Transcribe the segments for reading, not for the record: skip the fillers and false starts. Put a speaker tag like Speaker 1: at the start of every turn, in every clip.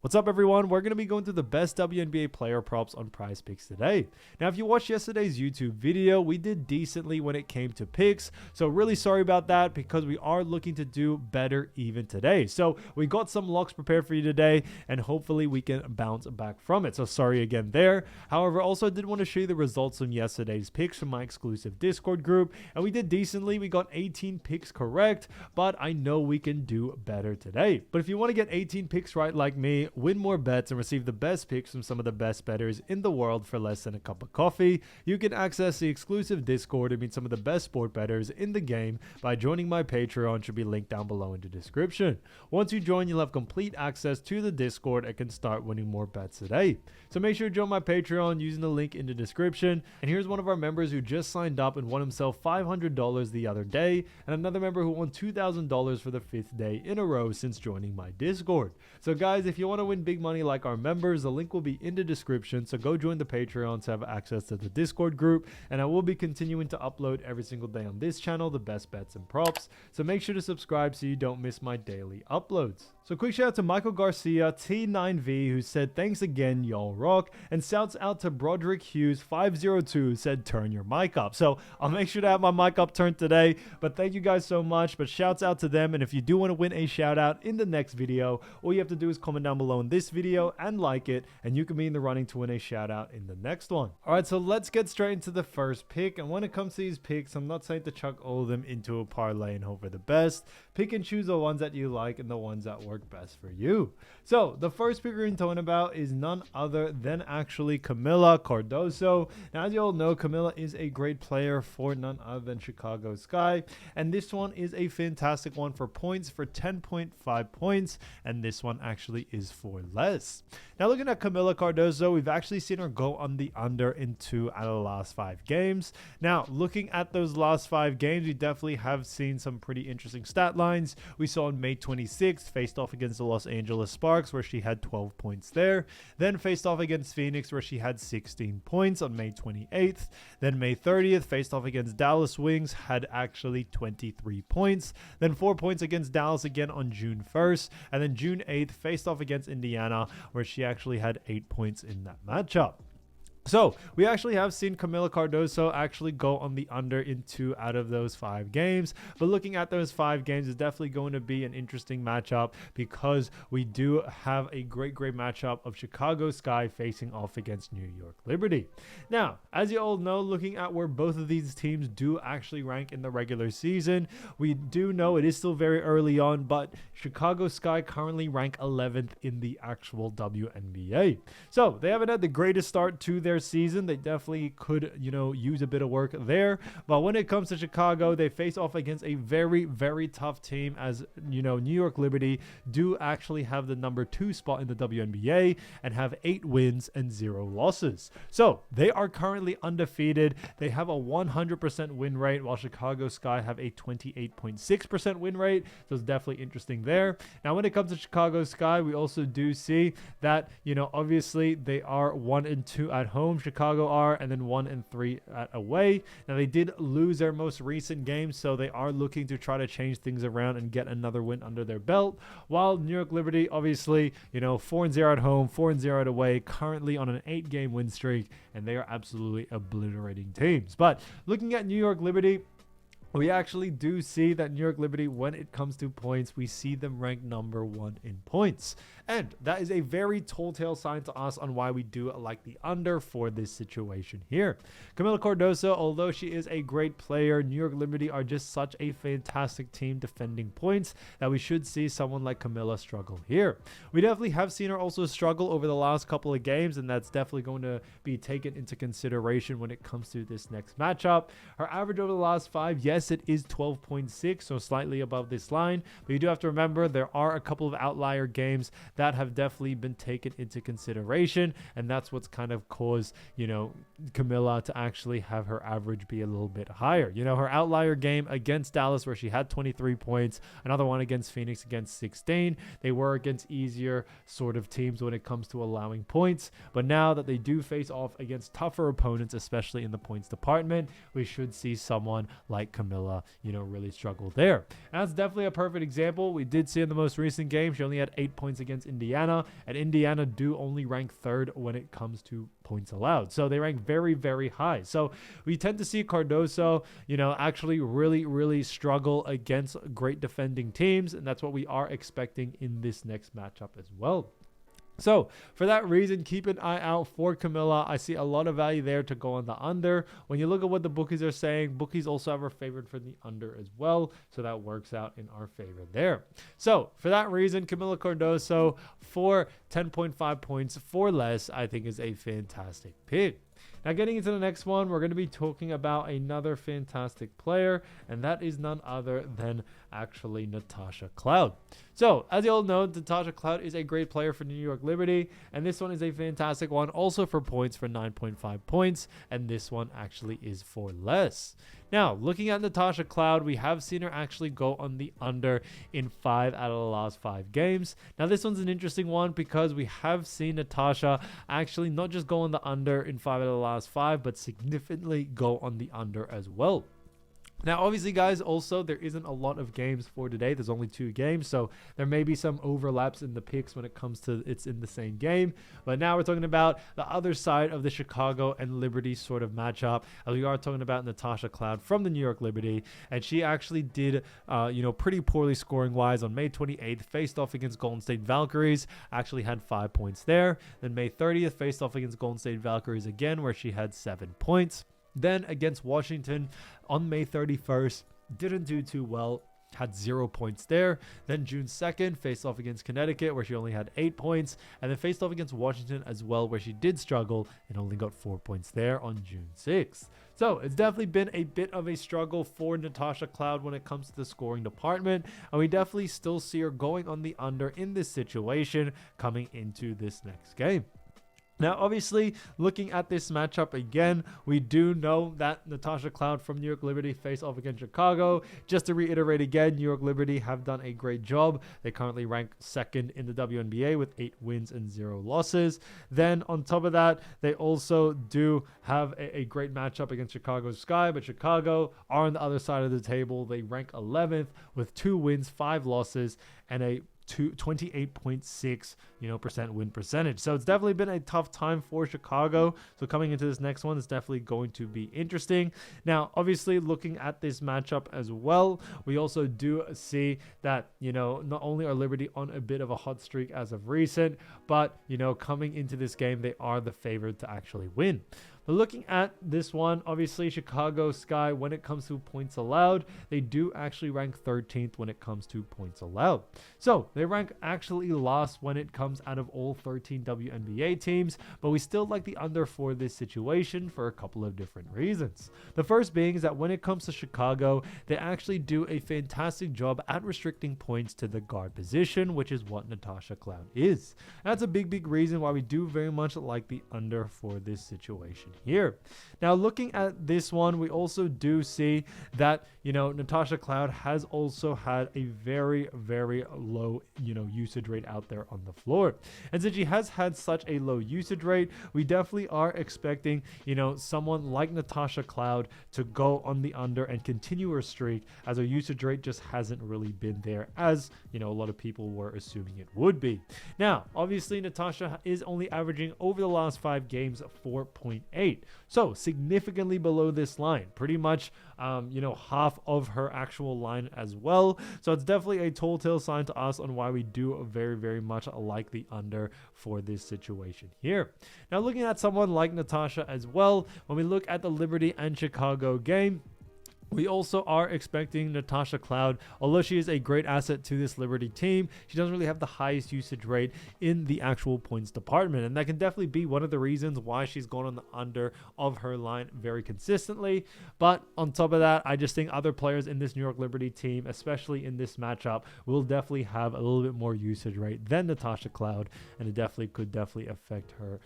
Speaker 1: What's up, everyone? We're going to be going through the best WNBA player props on PrizePicks today. Now, if you watched yesterday's YouTube video, we did decently when it came to picks. So really sorry about that because we are looking to do better even today. So we got some locks prepared for you today and hopefully we can bounce back from it. So sorry again there. However, also I did want to show you the results from yesterday's picks from my exclusive Discord group. And we did decently. We got 18 picks correct, but I know we can do better today. But if you want to get 18 picks right like me, win more bets and receive the best picks from some of the best bettors in the world for less than a cup of coffee, you can access the exclusive Discord and meet some of the best sport bettors in the game by joining my Patreon. Should be linked down below in the description. Once you join, you'll have complete access to the Discord and can start winning more bets today. So make sure to join my Patreon using the link in the description. And here's one of our members who just signed up and won himself $500 the other day, and another member who won $2,000 for the 5th day in a row since joining my Discord. So guys, if you want to win big money like our members, the link will be in the description, so go join the Patreon to have access to the Discord group. And I will be continuing to upload every single day on this channel the best bets and props, so make sure to subscribe so you don't miss my daily uploads. So quick shout out to Michael Garcia T9V, who said thanks again, y'all rock, and shouts out to Broderick Hughes 502, who said turn your mic up. So I'll make sure to have my mic up turned today, but thank you guys so much. But shouts out to them, and if you do want to win a shout out in the next video, all you have to do is comment down below in this video and like it, and you can be in the running to win a shout out in the next one. All right, so let's get straight into the first pick. And when it comes to these picks, I'm not saying to chuck all of them into a parlay and hope for the best. Pick and choose the ones that you like and the ones that work best for you. So the first pick we're going to talk about is none other than actually Camila Cardoso. Now, as you all know, Camila is a great player for none other than Chicago Sky, and this one is a fantastic one for points for 10.5 points, and this one actually is for less. Now, looking at Camila Cardoso, we've actually seen her go on the under in 2 out of the last 5 games. Now, looking at those last 5 games, we definitely have seen some pretty interesting stat lines. We saw on May 26th, faced off against the Los Angeles Sparks, where she had 12 points there. Then faced off against Phoenix, where she had 16 points on May 28th. Then May 30th, faced off against Dallas Wings, had actually 23 points. Then 4 points against Dallas again on June 1st. And then June 8th, faced off against Indiana, where she actually had 8 points in that matchup. So we actually have seen Camila Cardoso actually go on the under in 2 out of those 5 games. But looking at those 5 games is definitely going to be an interesting matchup because we do have a great matchup of Chicago Sky facing off against New York Liberty. Now, as you all know, looking at where both of these teams do actually rank in the regular season, we do know it is still very early on, but Chicago Sky currently rank 11th in the actual WNBA. So they haven't had the greatest start to their season. They definitely could, use a bit of work there. But when it comes to Chicago, they face off against a very tough team, as New York Liberty do actually have the number 2 spot in the WNBA and have 8 wins and 0 losses. So they are currently undefeated. They have a 100% win rate, while Chicago Sky have a 28.6% win rate. So it's definitely interesting there. Now, when it comes to Chicago Sky, we also do see that, obviously they are 1-2 at home. Chicago are, and then 1-3 at away. Now, they did lose their most recent game, so they are looking to try to change things around and get another win under their belt, while New York Liberty, obviously, 4-0 at home, 4-0 at away, currently on an 8-game win streak, and they are absolutely obliterating teams. But looking at New York Liberty, we actually do see that New York Liberty, when it comes to points, we see them ranked number 1 in points. And that is a very telltale sign to us on why we do like the under for this situation here. Camila Cardoso, although she is a great player, New York Liberty are just such a fantastic team defending points that we should see someone like Camila struggle here. We definitely have seen her also struggle over the last couple of games, and that's definitely going to be taken into consideration when it comes to this next matchup. Her average over the last 5, yes, it is 12.6, so slightly above this line, but you do have to remember there are a couple of outlier games that have definitely been taken into consideration, and that's what's kind of caused Camila to actually have her average be a little bit higher. Her outlier game against Dallas, where she had 23 points, another one against Phoenix against 16. They were against easier sort of teams when it comes to allowing points, but now that they do face off against tougher opponents, especially in the points department, we should see someone like Camila really struggle there. And that's definitely a perfect example. We did see in the most recent game she only had 8 points against Indiana, and Indiana do only rank third when it comes to points allowed. So they rank very, very high. So we tend to see Cardoso, actually really struggle against great defending teams, and that's what we are expecting in this next matchup as well. So for that reason, keep an eye out for Camila. I see a lot of value there to go on the under. When you look at what the bookies are saying, bookies also have her favored for the under as well. So that works out in our favor there. So for that reason, Camila Cardoso for 10.5 points for less, I think is a fantastic pick. Now getting into the next one, we're going to be talking about another fantastic player, and that is none other than actually Natasha Cloud. So as you all know, Natasha Cloud is a great player for New York Liberty, and this one is a fantastic one also for points for 9.5 points, and this one actually is for less. Now, looking at Natasha Cloud, we have seen her actually go on the under in 5 out of the last 5 games. Now, this one's an interesting one because we have seen Natasha actually not just go on the under in 5 out of the last 5, but significantly go on the under as well. Now, obviously, guys, also, there isn't a lot of games for today. There's only 2 games, so there may be some overlaps in the picks when it comes to it's in the same game. But now we're talking about the other side of the Chicago and Liberty sort of matchup. As we are talking about Natasha Cloud from the New York Liberty, and she actually did, pretty poorly scoring-wise on May 28th, faced off against Golden State Valkyries, actually had 5 points there. Then May 30th, faced off against Golden State Valkyries again, where she had 7 points. Then against Washington on May 31st, didn't do too well, had 0 points there. Then June 2nd, faced off against Connecticut, where she only had 8 points. And then faced off against Washington as well, where she did struggle and only got 4 points there on June 6th. So it's definitely been a bit of a struggle for Natasha Cloud when it comes to the scoring department. And we definitely still see her going on the under in this situation coming into this next game. Now, obviously, looking at this matchup again, we do know that Natasha Cloud from New York Liberty face off against Chicago. Just to reiterate again, New York Liberty have done a great job. They currently rank 2nd in the WNBA with 8 wins and 0 losses. Then, on top of that, they also do have a great matchup against Chicago Sky, but Chicago are on the other side of the table. They rank 11th with 2 wins, 5 losses, and a 28.6 percent win percentage. So it's definitely been a tough time for Chicago. So coming into this next one is definitely going to be interesting. Now, obviously, looking at this matchup as well, we also do see that not only are Liberty on a bit of a hot streak as of recent, but coming into this game, they are the favorite to actually win. But looking at this one, obviously Chicago Sky, when it comes to points allowed, they do actually rank 13th when it comes to points allowed. So they rank actually last when it comes out of all 13 WNBA teams, but we still like the under for this situation for a couple of different reasons. The first being is that when it comes to Chicago, they actually do a fantastic job at restricting points to the guard position, which is what Natasha Cloud is. That's a big reason why we do very much like the under for this situation here. Now, looking at this one, we also do see that Natasha Cloud has also had a very low usage rate out there on the floor, and since she has had such a low usage rate, we definitely are expecting someone like Natasha Cloud to go on the under and continue her streak, as her usage rate just hasn't really been there as a lot of people were assuming it would be. Now, obviously, Natasha is only averaging over the last 5 games 4.8, so significantly below this line, pretty much half of her actual line as well. So it's definitely a telltale sign to us on why we do very much like the under for this situation here. Now, looking at someone like Natasha as well, when we look at the Liberty and Chicago game, we also are expecting Natasha Cloud, although she is a great asset to this Liberty team, she doesn't really have the highest usage rate in the actual points department. And that can definitely be one of the reasons why she's gone on the under of her line very consistently. But on top of that, I just think other players in this New York Liberty team, especially in this matchup, will definitely have a little bit more usage rate than Natasha Cloud. And it could affect her,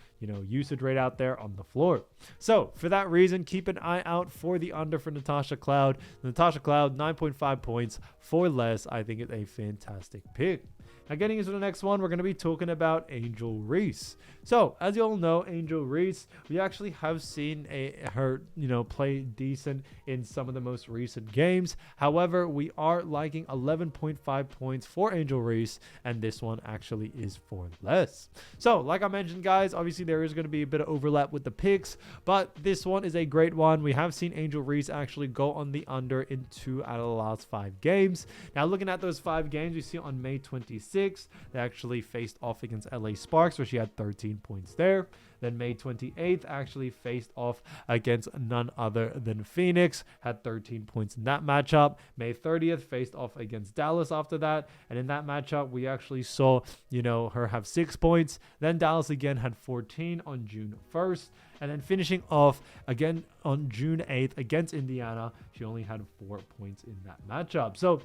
Speaker 1: usage rate out there on the floor. So for that reason, keep an eye out for the under for Natasha Cloud. Natasha Cloud, 9.5 points for less. I think it's a fantastic pick. Now getting into the next one, we're going to be talking about Angel Reese. So as you all know, Angel Reese, we actually have seen her, play decent in some of the most recent games. However, we are liking 11.5 points for Angel Reese, and this one actually is for less. So like I mentioned, guys, obviously there is going to be a bit of overlap with the picks, but this one is a great one. We have seen Angel Reese actually go on the under in 2 out of the last 5 games. Now looking at those 5 games, we see on May 26th, they actually faced off against LA Sparks, where she had 13 points there. Then May 28th actually faced off against none other than Phoenix, had 13 points in that matchup. May 30th faced off against Dallas after that, and in that matchup we actually saw her have 6 points. Then Dallas again had 14 on June 1st, and then finishing off again on June 8th against Indiana, she only had 4 points in that matchup. So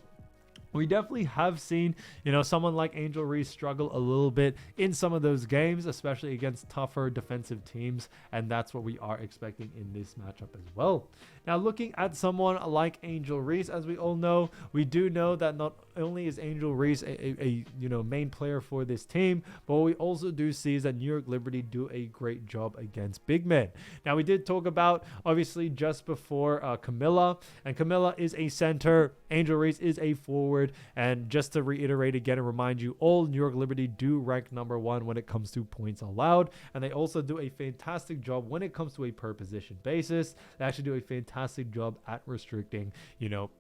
Speaker 1: we definitely have seen, someone like Angel Reese struggle a little bit in some of those games, especially against tougher defensive teams, and that's what we are expecting in this matchup as well. Now, looking at someone like Angel Reese, as we all know, we do know that not only is Angel Reese a main player for this team, but what we also do see is that New York Liberty do a great job against big men. Now, we did talk about, obviously, just before Camila, and Camila is a center, Angel Reese is a forward, and just to reiterate again and remind you all, New York Liberty do rank #1 when it comes to points allowed, and they also do a fantastic job when it comes to a per position basis. They actually do a fantastic job at restricting,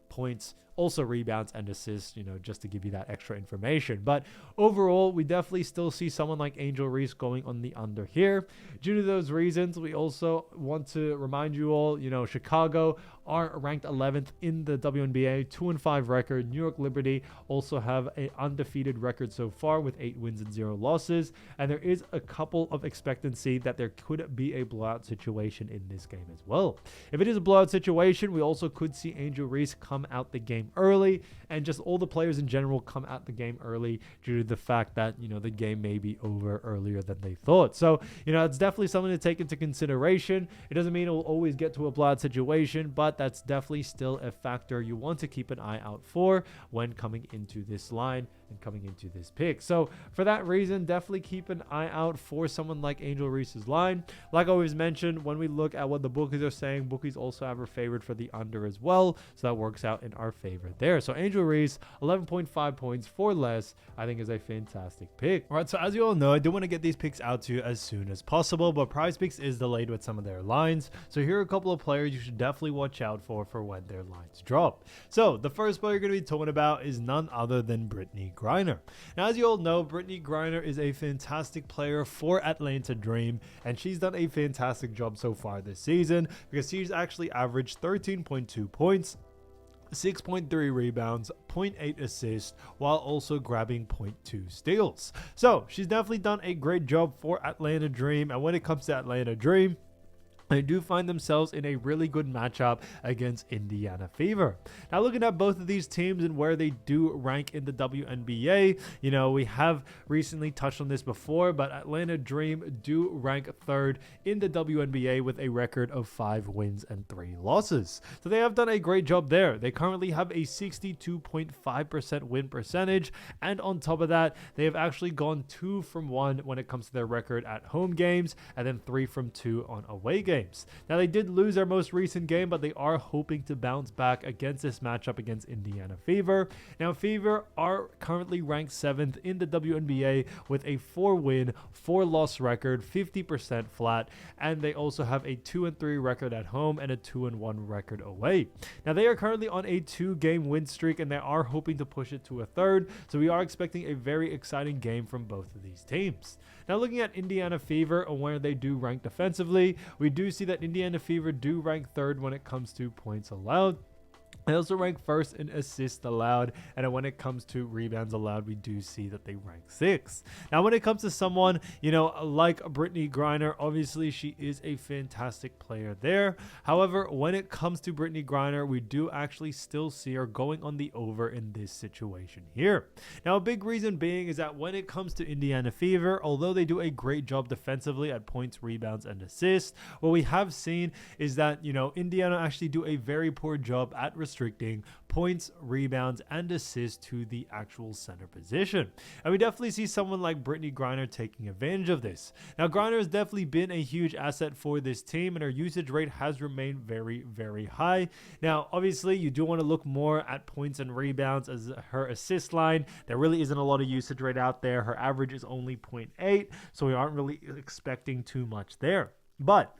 Speaker 1: points, also rebounds and assists, just to give you that extra information. But overall, we definitely still see someone like Angel Reese going on the under here. Due to those reasons, we also want to remind you all, Chicago are ranked 11th in the WNBA, 2-5 record. New York Liberty also have an undefeated record so far with 8 wins and 0 losses. And there is a couple of expectancy that there could be a blowout situation in this game as well. If it is a blowout situation, we also could see Angel Reese come out the game early, and just all the players in general come out the game early due to the fact that, the game may be over earlier than they thought. So, it's definitely something to take into consideration. It doesn't mean it will always get to a blowout situation, but that's definitely still a factor you want to keep an eye out for when coming into this line and coming into this pick. So for that reason, definitely keep an eye out for someone like Angel Reese's line. Like I always mentioned, when we look at what the bookies are saying, bookies also have her favored for the under as well, so that works out in our favor there. So Angel Reese, 11.5 points for less, I think is a fantastic pick. All right, so as you all know, I do want to get these picks out to you as soon as possible, but PrizePicks is delayed with some of their lines, so here are a couple of players you should definitely watch out for when their lines drop. So the first player you're going to be talking about is none other than Brittney Griner. Now, as you all know, Brittney Griner is a fantastic player for Atlanta Dream, and she's done a fantastic job so far this season because she's actually averaged 13.2 points, 6.3 rebounds, 0.8 assists, while also grabbing 0.2 steals. So she's definitely done a great job for Atlanta Dream, and when it comes to Atlanta Dream, they do find themselves in a really good matchup against Indiana Fever. Now, looking at both of these teams and where they do rank in the WNBA, we have recently touched on this before, but Atlanta Dream do rank 3rd in the WNBA with a record of 5 wins and 3 losses. So they have done a great job there. They currently have a 62.5% win percentage, and on top of that, they have actually gone 2 from 1 when it comes to their record at home games, and then 3 from 2 on away games. Now, they did lose their most recent game, but they are hoping to bounce back against this matchup against Indiana Fever. Now, Fever are currently ranked 7th in the WNBA with a 4-win, 4-loss record, 50% flat, and they also have a 2-3 record at home and a 2-1 record away. Now, they are currently on a 2-game win streak, and they are hoping to push it to a 3rd, so we are expecting a very exciting game from both of these teams. Now, looking at Indiana Fever and where they do rank defensively, we do see that Indiana Fever do rank 3rd when it comes to points allowed. They also rank 1st in assists allowed, and when it comes to rebounds allowed, we do see that they rank 6th. Now, when it comes to someone, like Brittney Griner, obviously she is a fantastic player there. However, when it comes to Brittney Griner, we do actually still see her going on the over in this situation here. Now, a big reason being is that when it comes to Indiana Fever, although they do a great job defensively at points, rebounds, and assists, what we have seen is that, Indiana actually do a very poor job at restricting restricting points, rebounds, and assists to the actual center position. And we definitely see someone like Brittney Griner taking advantage of this. Now, Griner has definitely been a huge asset for this team, and her usage rate has remained very, very high. Now, obviously, you do want to look more at points and rebounds as her assist line. There really isn't a lot of usage rate out there. Her average is only 0.8, so we aren't really expecting too much there. But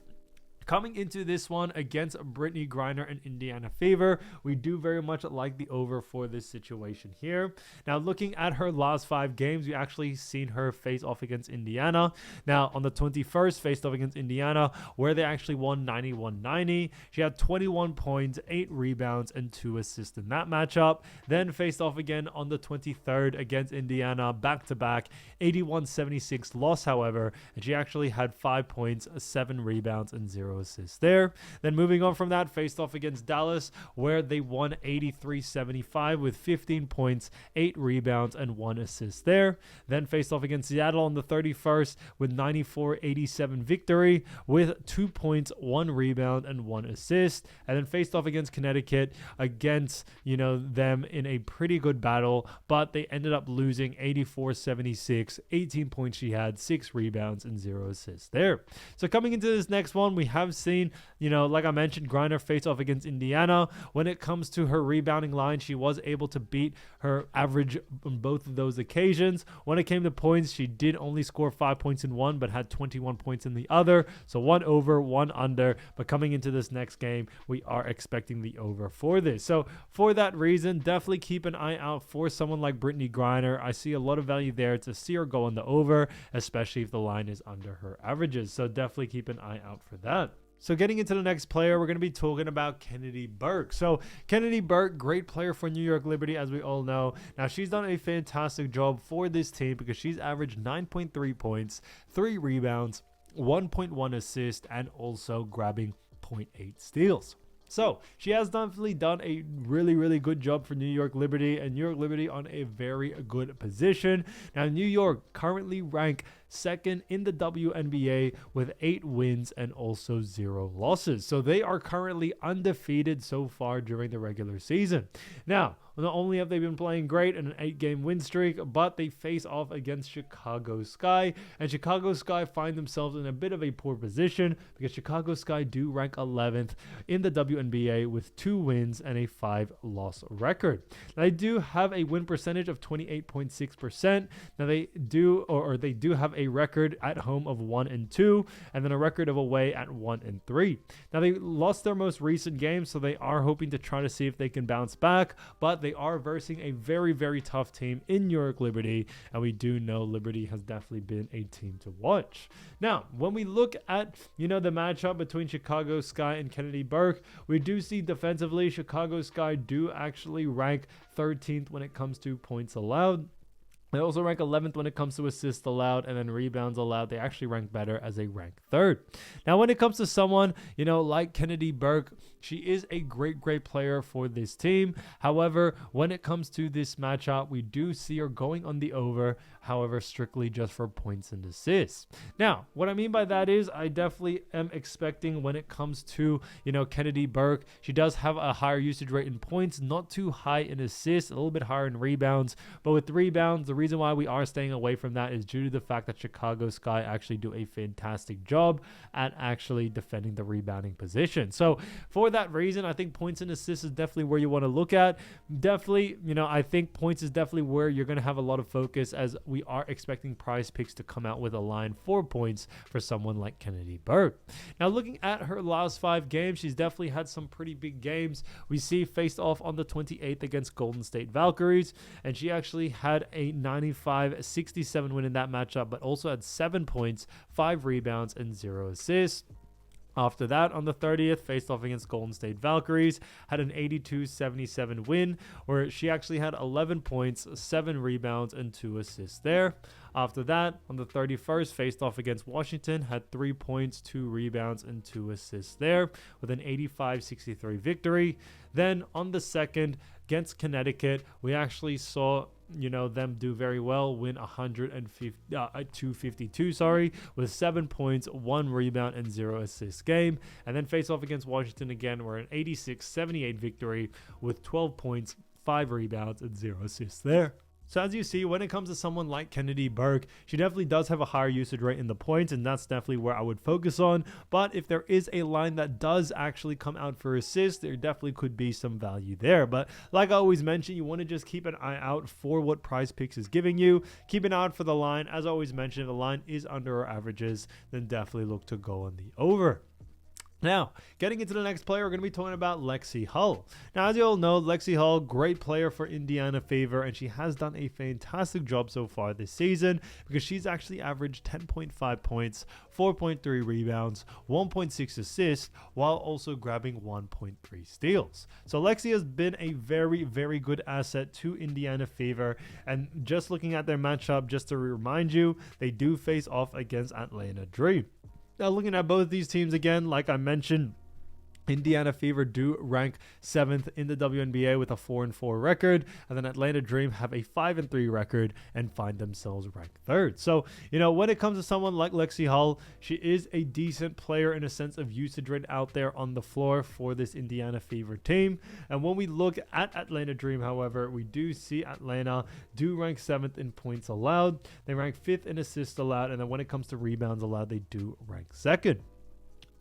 Speaker 1: coming into this one against Brittney Griner and Indiana Fever, we do very much like the over for this situation here. Now, looking at her last 5 games, we actually seen her face off against Indiana. Now, on the 21st, faced off against Indiana, where they actually won 91-90. She had 21 points, 8 rebounds, and 2 assists in that matchup. Then faced off again on the 23rd against Indiana, back-to-back, 81-76 loss, however, and she actually had 5 points, 7 rebounds, and 0 assists there. Then moving on from that, faced off against Dallas, where they won 83-75 with 15 points, 8 rebounds, and 1 assist there. Then faced off against Seattle on the 31st with 94-87 victory with 2 points, 1 rebound, and 1 assist. And then faced off against Connecticut against, them in a pretty good battle, but they ended up losing 84-76, 18 points she had, 6 rebounds, and 0 assists there. So coming into this next one, we have seen, like I mentioned, Griner face off against Indiana. When it comes to her rebounding line, she was able to beat her average on both of those occasions. When it came to points, she did only score 5 points in one, but had 21 points in the other. So 1 over, 1 under. But coming into this next game, we are expecting the over for this. So for that reason, definitely keep an eye out for someone like Brittney Griner. I see a lot of value there to see her go on the over, especially if the line is under her averages. So definitely keep an eye out for that. So getting into the next player, we're going to be talking about Kennedy Burke. So Kennedy Burke, great player for New York Liberty, as we all know. Now, she's done a fantastic job for this team because she's averaged 9.3 points, 3 rebounds, 1.1 assist, and also grabbing 0.8 steals. So she has definitely done a really, really good job for New York Liberty, and New York Liberty on a very good position. Now, New York currently rank 2nd in the WNBA with 8 wins and also 0 losses. So they are currently undefeated so far during the regular season. Now, not only have they been playing great in an 8-game win streak, but they face off against Chicago Sky, and Chicago Sky find themselves in a bit of a poor position because Chicago Sky do rank 11th in the WNBA with 2 wins and a 5-loss record. Now, they do have a win percentage of 28.6%. Now, they do have a record at home of 1-2, and then a record of away at 1-3. Now, they lost their most recent game, so they are hoping to try to see if they can bounce back, but they are versing a very, very tough team in New York Liberty, and we do know Liberty has definitely been a team to watch. Now, when we look at, the matchup between Chicago Sky and Kennedy Burke, we do see defensively, Chicago Sky do actually rank 13th when it comes to points allowed. They also rank 11th when it comes to assists allowed, and then rebounds allowed. They actually rank better as they rank 3rd. Now, when it comes to someone, like Kennedy Burke, she is a great, great player for this team. However, when it comes to this matchup, we do see her going on the over, however, strictly just for points and assists. Now, what I mean by that is I definitely am expecting when it comes to, Kennedy Burke, she does have a higher usage rate in points, not too high in assists, a little bit higher in rebounds. But with rebounds, the reason why we are staying away from that is due to the fact that Chicago Sky actually do a fantastic job at actually defending the rebounding position. So for that reason, I think points and assists is definitely where you want to look at. Definitely, I think points is definitely where you're going to have a lot of focus, as we are expecting Prize Picks to come out with a line for points for someone like Kennedy Burke. Now, looking at her last 5 games, she's definitely had some pretty big games. We see faced off on the 28th against Golden State Valkyries, and she actually had a 95-67 win in that matchup, but also had 7 points, 5 rebounds, and 0 assists. After that, on the 30th, faced off against Golden State Valkyries, had an 82-77 win, where she actually had 11 points, 7 rebounds, and 2 assists there. After that, on the 31st, faced off against Washington, had 3 points, 2 rebounds, and 2 assists there, with an 85-63 victory. Then, on the 2nd, against Connecticut, we actually saw them do very well, win 252, sorry, with 7 points, 1 rebound, and 0 assists game. And then face off against Washington again, where an 86-78 victory with 12 points, 5 rebounds, and 0 assists there. So as you see, when it comes to someone like Kennedy Burke, she definitely does have a higher usage rate in the points, and that's definitely where I would focus on. But if there is a line that does actually come out for assists, there definitely could be some value there. But like I always mention, you want to just keep an eye out for what PrizePicks is giving you. Keep an eye out for the line. As I always mention, if the line is under our averages, then definitely look to go on the over. Now, getting into the next player, we're going to be talking about Lexie Hull. Now, as you all know, Lexie Hull, great player for Indiana Fever, and she has done a fantastic job so far this season because she's actually averaged 10.5 points, 4.3 rebounds, 1.6 assists, while also grabbing 1.3 steals. So Lexie has been a very, very good asset to Indiana Fever, and just looking at their matchup, just to remind you, they do face off against Atlanta Dream. Now, looking at both these teams again, like I mentioned, Indiana Fever do rank 7th in the WNBA with a 4-4 record, and then Atlanta Dream have a 5-3 record and find themselves ranked 3rd. So, when it comes to someone like Lexie Hull, she is a decent player in a sense of usage rate out there on the floor for this Indiana Fever team. And when we look at Atlanta Dream, however, we do see Atlanta do rank 7th in points allowed. They rank 5th in assists allowed, and then when it comes to rebounds allowed, they do rank 2nd.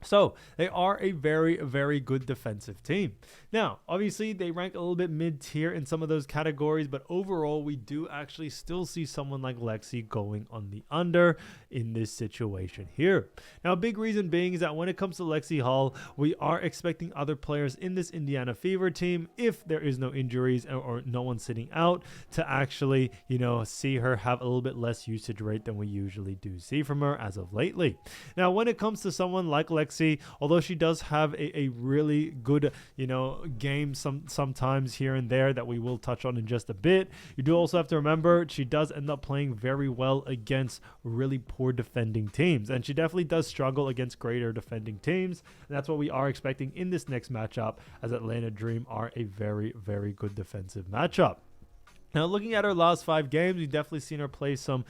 Speaker 1: So they are a very, very good defensive team. Now, obviously, they rank a little bit mid-tier in some of those categories, but overall, we do actually still see someone like Lexie going on the under in this situation here. Now, a big reason being is that when it comes to Lexie Hull, we are expecting other players in this Indiana Fever team, if there is no injuries or no one sitting out, to actually, see her have a little bit less usage rate than we usually do see from her as of lately. Now, when it comes to someone like Lexie, although she does have a really good, game sometimes here and there that we will touch on in just a bit, you do also have to remember she does end up playing very well against really poor defending teams, and she definitely does struggle against greater defending teams, and that's what we are expecting in this next matchup, as Atlanta Dream are a very, very good defensive matchup. Now, looking at her last 5 games, we've definitely seen her play some,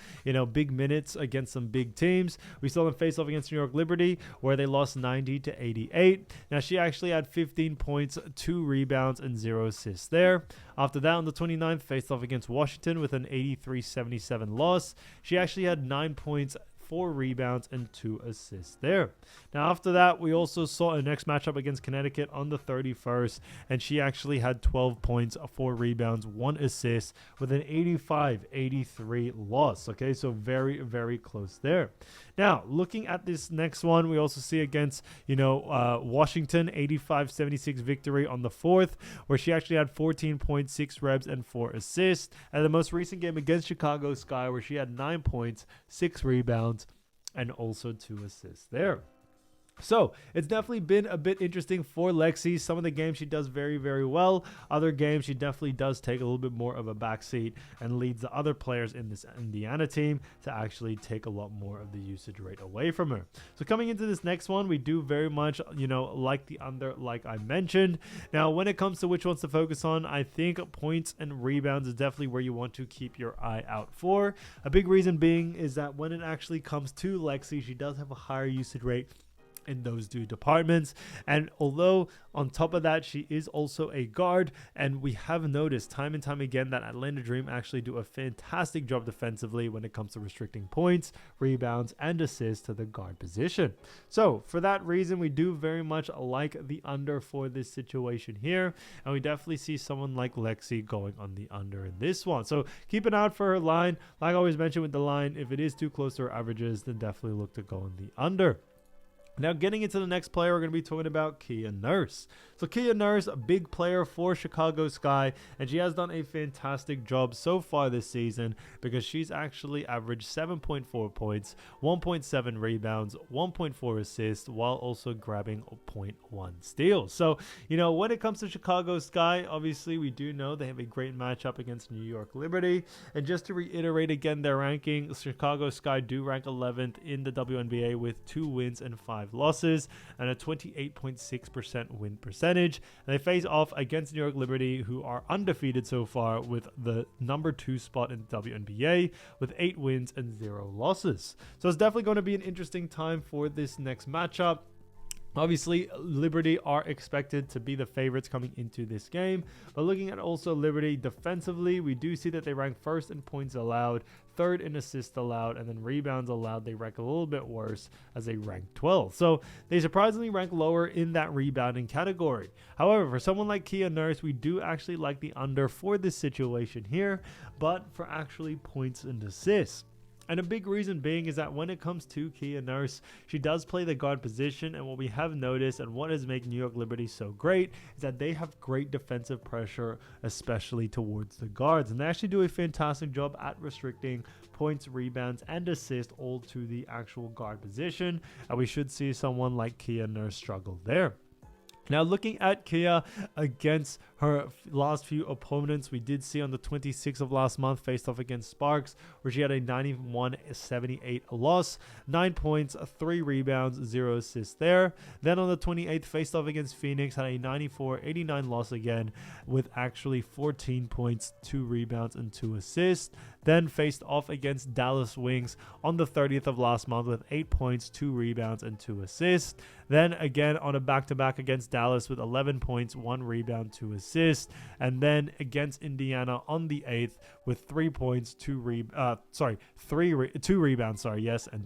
Speaker 1: big minutes against some big teams. We saw them face off against New York Liberty, where they lost 90-88. Now, she actually had 15 points, 2 rebounds, and 0 assists there. After that, on the 29th, faced off against Washington with an 83-77 loss. She actually had 9 points, 4 rebounds, and 2 assists there. Now, after that, we also saw a next matchup against Connecticut on the 31st, and she actually had 12 points, 4 rebounds, 1 assist with an 85-83 loss. Okay, so very, very close there. Now, looking at this next one, we also see against, Washington, 85-76 victory on the 4th, where she actually had 14 points, 6 rebs, and 4 assists. And the most recent game against Chicago Sky, where she had 9 points, 6 rebounds, and also 2 assists there. So it's definitely been a bit interesting for Lexie. Some of the games she does very, very well. Other games she definitely does take a little bit more of a backseat and leads the other players in this Indiana team to actually take a lot more of the usage rate away from her. So coming into this next one, we do very much, like the under, like I mentioned. Now, when it comes to which ones to focus on, I think points and rebounds is definitely where you want to keep your eye out for. A big reason being is that when it actually comes to Lexie, she does have a higher usage rate in those 2 departments, and although on top of that she is also a guard, and we have noticed time and time again that Atlanta Dream actually do a fantastic job defensively when it comes to restricting points, rebounds, and assists to the guard position. So for that reason, we do very much like the under for this situation here, and we definitely see someone like Lexie going on the under in this one. So keep an eye out for her line. Like I always mentioned with the line, if it is too close to her averages, then definitely look to go on the under. Now, getting into the next player, we're going to be talking about Kia Nurse. So Kia Nurse, a big player for Chicago Sky, and she has done a fantastic job so far this season because she's actually averaged 7.4 points, 1.7 rebounds, 1.4 assists, while also grabbing 0.1 steals. So, when it comes to Chicago Sky, obviously we do know they have a great matchup against New York Liberty. And just to reiterate again their ranking, Chicago Sky do rank 11th in the WNBA with 2 wins and 5 5 losses and a 28.6% win percentage. And they face off against New York Liberty, who are undefeated so far with the number 2 spot in WNBA with 8 wins and 0 losses. So it's definitely going to be an interesting time for this next matchup. Obviously, Liberty are expected to be the favorites coming into this game, but looking at also Liberty defensively, we do see that they rank first in points allowed, third in assists allowed, and then rebounds allowed. They rank a little bit worse as they rank 12th. So they surprisingly rank lower in that rebounding category. However, for someone like Kia Nurse, we do actually like the under for this situation here, but for actually points and assists. And a big reason being is that when it comes to Kia Nurse, she does play the guard position, and what we have noticed and what has made New York Liberty so great is that they have great defensive pressure, especially towards the guards, and they actually do a fantastic job at restricting points, rebounds, and assists all to the actual guard position, and we should see someone like Kia Nurse struggle there. Now, looking at Kia against her last few opponents, we did see on the 26th of last month faced off against Sparks, where she had a 91-78 loss, 9 points, 3 rebounds, 0 assists there. Then on the 28th, faced off against Phoenix, had a 94-89 loss again, with actually 14 points, 2 rebounds, and 2 assists. Then faced off against Dallas Wings on the 30th of last month with 8 points, 2 rebounds, and 2 assists. Then again on a back-to-back against Dallas with 11 points, 1 rebound, 2 assists. And then against Indiana on the 8th with 3 points, 2 rebounds, and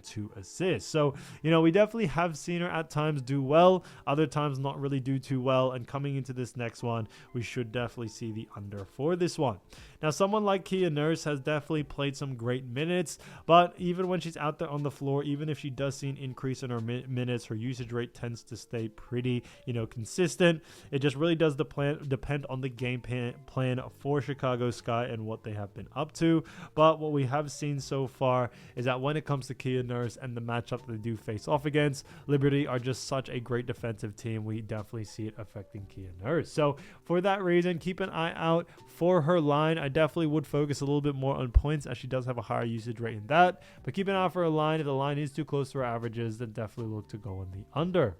Speaker 1: 2 assists. So, you know, we definitely have seen her at times do well, other times not really do too well. And coming into this next one, we should definitely see the under for this one. Now, someone like Kia Nurse has definitely played some great minutes, but even when she's out there on the floor, even if she does see an increase in her minutes, her usage rate tends to stay pretty, consistent. It just really does depend on the game plan for Chicago Sky and what they have been up to. But what we have seen so far is that when it comes to Kia Nurse and the matchup that they do face off against, Liberty are just such a great defensive team. We definitely see it affecting Kia Nurse. So for that reason, keep an eye out for her line. I definitely would focus a little bit more on points, as she does have a higher usage rate in that. But keep an eye out for a line. If the line is too close to her averages, then definitely look to go on the under.